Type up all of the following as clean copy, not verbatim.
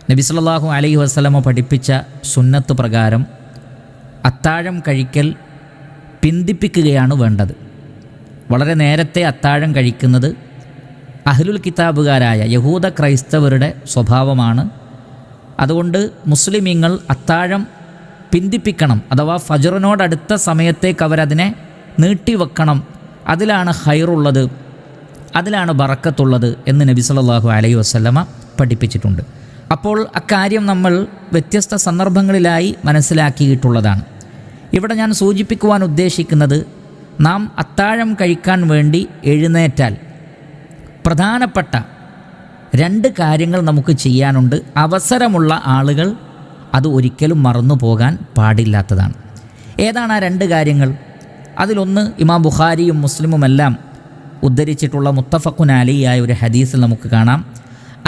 നബി സല്ലല്ലാഹു അലൈഹി വസല്ലമ പഠിപ്പിച്ച സുന്നത്ത് പ്രകാരം അത്താഴം കഴിക്കൽ പിന്തിപ്പിക്കുകയാണ് വേണ്ടത്. വളരെ നേരത്തെ അത്താഴം കഴിക്കുന്നത് അഹ്ലുൽ കിതാബുകാരായ യഹൂദ ക്രൈസ്തവരുടെ സ്വഭാവമാണ്. അതുകൊണ്ട് മുസ്ലിമീങ്ങൾ അത്താഴം പിന്തിപ്പിക്കണം, അഥവാ ഫജ്റിനോടടുത്ത സമയത്തേക്ക് അവരതിനെ നീട്ടിവെക്കണം. അതിലാണ് ഖൈറുള്ളത്, അതിലാണ് ബറക്കത്തുള്ളത് എന്ന് നബി സല്ലല്ലാഹു അലൈഹി വസല്ലമ പഠിപ്പിച്ചിട്ടുണ്ട്. അപ്പോൾ അക്കാര്യം നമ്മൾ വ്യത്യസ്ത സന്ദർഭങ്ങളിലായി മനസ്സിലാക്കിയിട്ടുള്ളതാണ്. ഇവിടെ ഞാൻ സൂചിപ്പിക്കുവാൻ ഉദ്ദേശിക്കുന്നത്, നാം അത്താഴം കഴിക്കാൻ വേണ്ടി എഴുന്നേറ്റാൽ പ്രധാനപ്പെട്ട 2 കാര്യങ്ങൾ നമുക്ക് ചെയ്യാനുണ്ട്. അവസരമുള്ള ആളുകൾ അത് ഒരിക്കലും മറന്നു പോകാൻ പാടില്ലാത്തതാണ്. ഏതാണ് ആ 2 കാര്യങ്ങൾ? അതിലൊന്ന് ഇമാം ബുഖാരിയും മുസ്ലിമുമെല്ലാം ഉദ്ധരിച്ചിട്ടുള്ള മുത്തഫഖുൻ അലൈഹിയായ ഒരു ഹദീസിൽ നമുക്ക് കാണാം.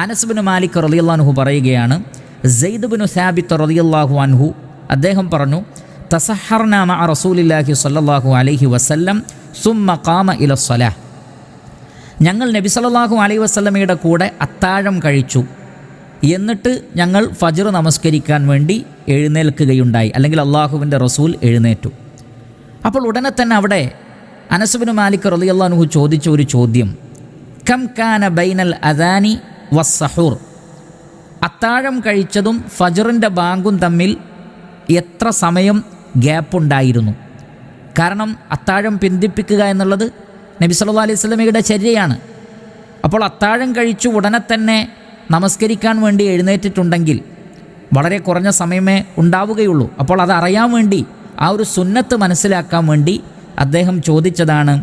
അനസ് ബിൻ മാലിക് റളിയല്ലാഹു അൻഹു പറയുകയാണ്, സെയ്ദ് ബിൻ സാബിത്ത് റളിയല്ലാഹു അൻഹു അദ്ദേഹം പറഞ്ഞു, തസഹർനാ മഅ റസൂലില്ലാഹി സ്വല്ലല്ലാഹു അലൈഹി വസല്ലം സുമ്മ ഖാമ ഇലസ്സലാഹ്. ഞങ്ങൾ നബി സല്ലല്ലാഹു അലൈഹി വസല്ലമയുടെ കൂടെ അത്താഴം കഴിച്ചു, എന്നിട്ട് ഞങ്ങൾ ഫജ്ർ നമസ്കരിക്കാൻ വേണ്ടി എഴുന്നേൽക്കുകയുണ്ടായി, അല്ലെങ്കിൽ അള്ളാഹുവിൻ്റെ റസൂൽ എഴുന്നേറ്റു. അപ്പോൾ ഉടനെ തന്നെ അവിടെ അനസ് ബിൻ മാലിക് റളിയല്ലാഹു അൻഹു ചോദിച്ച ഒരു ചോദ്യം, കം കാന ബൈനൽ അദാനി വസ്സഹൂർ, അത്താഴം കഴിച്ചതും ഫജ്റിൻ്റെ ബാങ്കും തമ്മിൽ എത്ര സമയം ഗ്യാപ്പുണ്ടായിരുന്നു? കാരണം അത്താഴം പിന്തിപ്പിക്കുക എന്നുള്ളത് നബി സല്ലല്ലാഹു അലൈഹി വസല്ലമയുടെ ചര്യയാണ്. അപ്പോൾ അത്താഴം കഴിച്ചു ഉടനെ തന്നെ നമസ്കരിക്കാൻ വേണ്ടി എഴുന്നേറ്റിട്ടുണ്ടെങ്കിൽ വളരെ കുറഞ്ഞ സമയമേ ഉണ്ടാവുകയുള്ളൂ. അപ്പോൾ അതറിയാൻ വേണ്ടി, ആ ഒരു സുന്നത്ത് മനസ്സിലാക്കാൻ വേണ്ടി അദ്ദേഹം ചോദിച്ചതാണ്,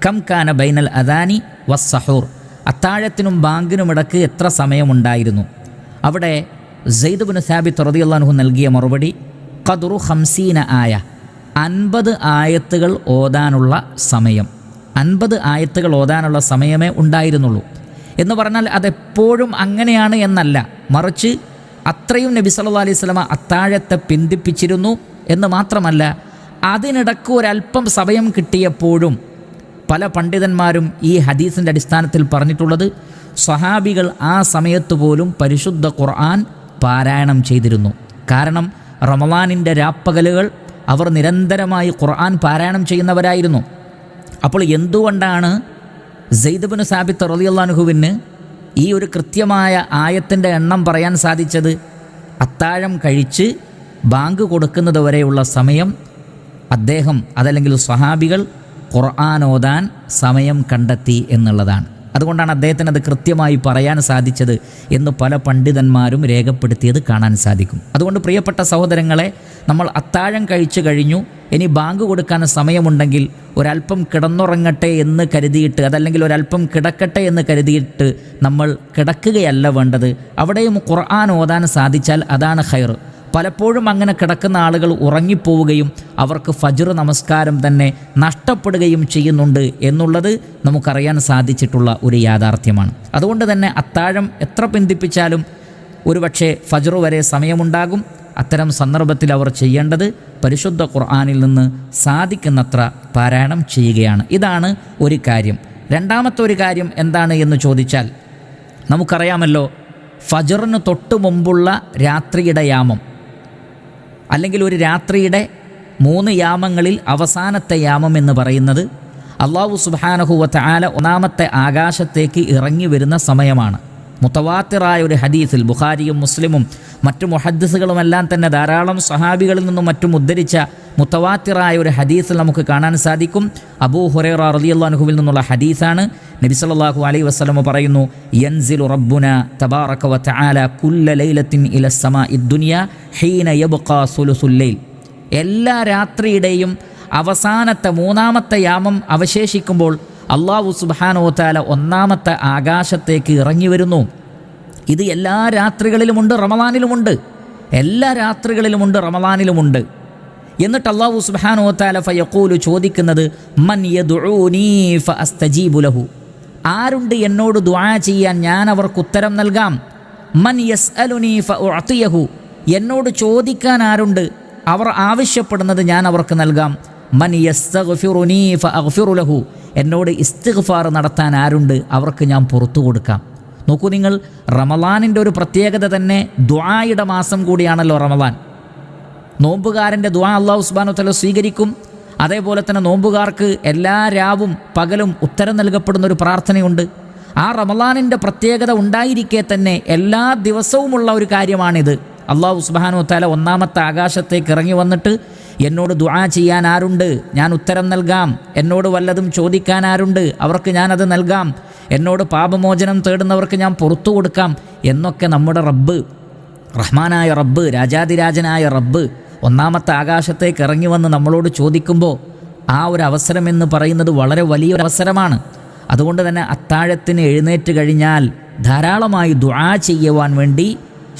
കം കാന ബൈനൽ അദാനി വസ്സഹൂർ, അത്താഴത്തിനും ബാങ്കിനും ഇടക്ക് എത്ര സമയമുണ്ടായിരുന്നു? അവിടെ സെയ്ദ് ബിൻ സാബിത്ത് റളിയല്ലാഹു അൻഹു നൽകിയ മറുപടി, ഖദ്റു 50 ആയ, 50 ആയത്തുകൾ ഓതാനുള്ള സമയം, 50 ആയത്തുകൾ ഓതാനുള്ള സമയമേ ഉണ്ടായിരുന്നുള്ളൂ. എന്ന് പറഞ്ഞാൽ അതെപ്പോഴും അങ്ങനെയാണ് എന്നല്ല, മറിച്ച് അത്രയും നബി സല്ലല്ലാഹു അലൈഹി വസല്ലമ അത്താഴത്തെ പിന്തിപ്പിച്ചിരുന്നു എന്ന് മാത്രമല്ല, അതിനിടക്ക് ഒരല്പം സമയം കിട്ടിയപ്പോഴും പല പണ്ഡിതന്മാരും ഈ ഹദീസിൻ്റെ അടിസ്ഥാനത്തിൽ പറഞ്ഞിട്ടുള്ളത്, സ്വഹാബികൾ ആ സമയത്ത് പോലും പരിശുദ്ധ ഖുർആൻ പാരായണം ചെയ്തിരുന്നു. കാരണം റമളാനിൻ്റെ രാപ്പകലുകൾ അവർ നിരന്തരമായി ഖുർആൻ പാരായണം ചെയ്യുന്നവരായിരുന്നു. അപ്പോൾ എന്തുകൊണ്ടാണ് സെയ്ദ് ബിൻ സാബിത്ത് റളിയല്ലാഹു അൻഹുവിന് ഈ ഒരു കൃത്യമായ ആയത്തിൻ്റെ എണ്ണം പറയാൻ സാധിച്ചത്? അത്താഴം കഴിച്ച് ബാങ്ക് കൊടുക്കുന്നത് വരെയുള്ള സമയം അദ്ദേഹം, അതല്ലെങ്കിൽ സ്വഹാബികൾ ഖുർആൻ ഓതാൻ സമയം കണ്ടെത്തി എന്നുള്ളതാണ്. അതുകൊണ്ടാണ് അദ്ദേഹത്തിന് അത് കൃത്യമായി പറയാൻ സാധിച്ചത് എന്ന് പല പണ്ഡിതന്മാരും രേഖപ്പെടുത്തിയത് കാണാൻ സാധിക്കും. അതുകൊണ്ട് പ്രിയപ്പെട്ട സഹോദരങ്ങളെ, നമ്മൾ അത്താഴം കഴിച്ചു കഴിഞ്ഞു, ഇനി ബാങ്ക് കൊടുക്കാൻ സമയമുണ്ടെങ്കിൽ ഒരല്പം കിടന്നുറങ്ങട്ടെ എന്ന് കരുതിയിട്ട്, അതല്ലെങ്കിൽ ഒരല്പം കിടക്കട്ടെ എന്ന് കരുതിയിട്ട് നമ്മൾ കിടക്കുകയല്ല വേണ്ടത്. അവിടെയും ഖുർആൻ ഓതാൻ സാധിച്ചാൽ അതാണ് ഖൈർ. പലപ്പോഴും അങ്ങനെ കിടക്കുന്ന ആളുകൾ ഉറങ്ങിപ്പോവുകയും അവർക്ക് ഫജ്ർ നമസ്കാരം തന്നെ നഷ്ടപ്പെടുകയും ചെയ്യുന്നുണ്ട് എന്നുള്ളത് നമുക്കറിയാൻ സാധിച്ചിട്ടുള്ള ഒരു യാഥാർത്ഥ്യമാണ്. അതുകൊണ്ട് തന്നെ അത്താഴം എത്ര പിന്തിപ്പിച്ചാലും ഒരുപക്ഷെ ഫജ്ർ വരെ സമയമുണ്ടാകും. അത്തരം സന്ദർഭത്തിൽ അവർ ചെയ്യേണ്ടത് പരിശുദ്ധ ഖുർആനിൽ നിന്ന് സാധിക്കുന്നത്ര പാരായണം ചെയ്യുകയാണ്. ഇതാണ് ഒരു കാര്യം. രണ്ടാമത്തെ ഒരു കാര്യം എന്താണ് എന്ന് ചോദിച്ചാൽ, നമുക്കറിയാമല്ലോ, ഫജ്റിന് തൊട്ട് മുമ്പുള്ള രാത്രിയുടെ യാമം, അല്ലെങ്കിൽ ഒരു രാത്രിയുടെ 3 യാമങ്ങളിൽ അവസാനത്തെ യാമം എന്ന് പറയുന്നത് അല്ലാഹു സുബ്ഹാനഹു വ തആല 1-ാമത്തെ ആകാശത്തേക്ക് ഇറങ്ങി വരുന്ന സമയമാണ്. മുത്തവാത്തിറായ ഒരു ഹദീസിൽ ബുഖാരിയും മുസ്ലിമും മറ്റു മുഹദ്ദിസുകളുമെല്ലാം തന്നെ ധാരാളം സഹാബികളിൽ നിന്നും മറ്റും ഉദ്ധരിച്ച മുത്തവാത്തിറായ ഒരു ഹദീസിൽ നമുക്ക് കാണാൻ സാധിക്കും. അബൂ ഹുറൈറ റളിയല്ലാഹു അൻഹുവിൽ നിന്നുള്ള ഹദീസാണ്. നബി സല്ലല്ലാഹു അലൈഹി വസല്ലം പറയുന്നു, യൻസിലു റബ്ബുന തബാറക വ തആല കുല്ല ലൈലത്തിൻ ഇല സമാഇദ് ദുനിയ ഹീന യബ്ഖാ സുലുസുൽ ലൈൽ. എല്ലാ രാത്രിയുടെയും അവസാനത്തെ 3-ാമത്തെ യാമം അവശേഷിക്കുമ്പോൾ അല്ലാഹു സുബ്ഹാനഹു വ തആല 1-ാമത്തെ ആകാശത്തേക്ക് ഇറങ്ങി വരുന്നു. ഇത് എല്ലാ രാത്രികളിലുമുണ്ട്, റമളാനിലുമുണ്ട്. എല്ലാ രാത്രികളിലുമുണ്ട്, റമളാനിലുമുണ്ട്. എന്നിട്ട് അല്ലാഹു സുബ്ഹാനഹു വ തആല ഫയഖൂലു ചോദിക്കുന്നത്, മൻ യദ്ഊനി ഫഅസ്തജീബു ലഹു, ആരുണ്ട് എന്നോട് ദുആ ചെയ്യാൻ ഞാൻ അവർക്ക് ഉത്തരം നൽകാം. മൻ യസ്അലുനി ഫഉഅതിയഹു, എന്നോട് ചോദിക്കാൻ ആരുണ്ട്, അവർ ആവശ്യപ്പെടുന്നത് ഞാൻ അവർക്ക് നൽകാം. മൻ യസ്തഗ്ഫിറുനി ഫഅഗ്ഫിറു ലഹു, എന്നോട് ഇസ്തിഗ്ഫാർ നടത്താൻ ആരുണ്ട്, അവർക്ക് ഞാൻ പുറത്തു കൊടുക്കാം. നോക്കൂ നിങ്ങൾ, റമളാനിൻ്റെ ഒരു പ്രത്യേകത തന്നെ ദുആയുടെ മാസം കൂടിയാണല്ലോ റമളാൻ. നോമ്പുകാരൻ്റെ ദുആ അല്ലാഹു സുബ്ഹാനഹു വ തആല സ്വീകരിക്കും. അതേപോലെ തന്നെ നോമ്പുകാർക്ക് എല്ലാ രാവും പകലും ഉത്തരം നൽകപ്പെടുന്ന ഒരു പ്രാർത്ഥനയുണ്ട്. ആ റമളാനിൻ്റെ പ്രത്യേകത ഉണ്ടായിരിക്കെ തന്നെ എല്ലാ ദിവസവുമുള്ള ഒരു കാര്യമാണിത്. അല്ലാഹു സുബ്ഹാനഹു വ തആല ഒന്നാമത്തെ ആകാശത്തേക്ക് ഇറങ്ങി വന്നിട്ട്, എന്നോട് ദുആ ചെയ്യാൻ ആരുണ്ട്, ഞാൻ ഉത്തരം നൽകാം. എന്നോട് വല്ലതും ചോദിക്കാൻ ആരുണ്ട്, അവർക്ക് ഞാനത് നൽകാം. എന്നോട് പാപമോചനം തേടുന്നവർക്ക് ഞാൻ പുറത്തു കൊടുക്കാം എന്നൊക്കെ നമ്മുടെ റബ്ബ്, റഹ്മാനായ റബ്ബ്, രാജാതിരാജനായ റബ്ബ് ഒന്നാമത്തെ ആകാശത്തേക്ക് ഇറങ്ങി വന്ന് നമ്മളോട് ചോദിക്കുമ്പോൾ ആ ഒരു അവസരം എന്ന് പറയുന്നത് വളരെ വലിയൊരു അവസരമാണ്. അതുകൊണ്ട് തന്നെ അത്താഴത്തിന് എഴുന്നേറ്റ് കഴിഞ്ഞാൽ ധാരാളമായി ദുആ ചെയ്യുവാൻ വേണ്ടി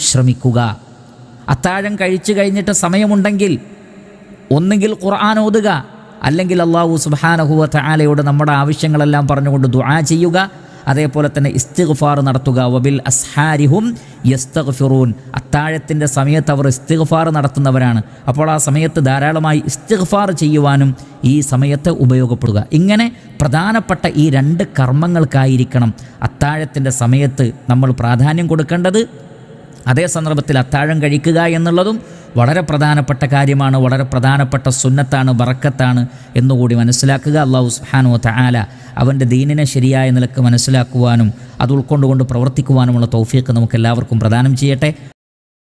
ശ്രമിക്കുക. അത്താഴം കഴിച്ചു കഴിഞ്ഞിട്ട് സമയമുണ്ടെങ്കിൽ ഒന്നുകിൽ ഖുർആൻ ഓതുക, അല്ലെങ്കിൽ അല്ലാഹു സുബ്ഹാനഹു വ തആലയോട് നമ്മുടെ ആവശ്യങ്ങളെല്ലാം പറഞ്ഞുകൊണ്ട് ദുആ ചെയ്യുക. അതേപോലെ തന്നെ ഇസ്തിഗ്ഫാർ നടത്തുക. വബിൽ അസ്ഹാരിഹും യസ്തഗ്ഫിറൂൻ. അത്താഴത്തിൻ്റെ സമയത്ത് അവർ ഇസ്തിഗ്ഫാർ നടത്തുന്നവരാണ്. അപ്പോൾ ആ സമയത്ത് ധാരാളമായി ഇസ്തിഗ്ഫാർ ചെയ്യുവാനും ഈ സമയത്ത് ഉപയോഗപ്പെടുക. ഇങ്ങനെ പ്രധാനപ്പെട്ട ഈ 2 കർമ്മങ്ങൾക്കായിരിക്കണം അത്താഴത്തിൻ്റെ സമയത്ത് നമ്മൾ പ്രാധാന്യം കൊടുക്കേണ്ടത്. അതേ സന്ദർഭത്തിൽ അത്താഴം കഴിക്കുക എന്നുള്ളതും വളരെ പ്രധാനപ്പെട്ട കാര്യമാണ്, വളരെ പ്രധാനപ്പെട്ട സുന്നത്താണ്, ബറക്കത്താണ് എന്നുകൂടി മനസ്സിലാക്കുക. അല്ലാഹു സുബ്ഹാനഹു വ തആല അവൻ്റെ ദീനിനെ ശരിയായ നിലക്ക് മനസ്സിലാക്കുവാനും അത് ഉൾക്കൊണ്ടുകൊണ്ട് പ്രവർത്തിക്കുവാനുമുള്ള തൗഫീഖ് നമുക്ക് എല്ലാവർക്കും പ്രദാനം ചെയ്യട്ടെ.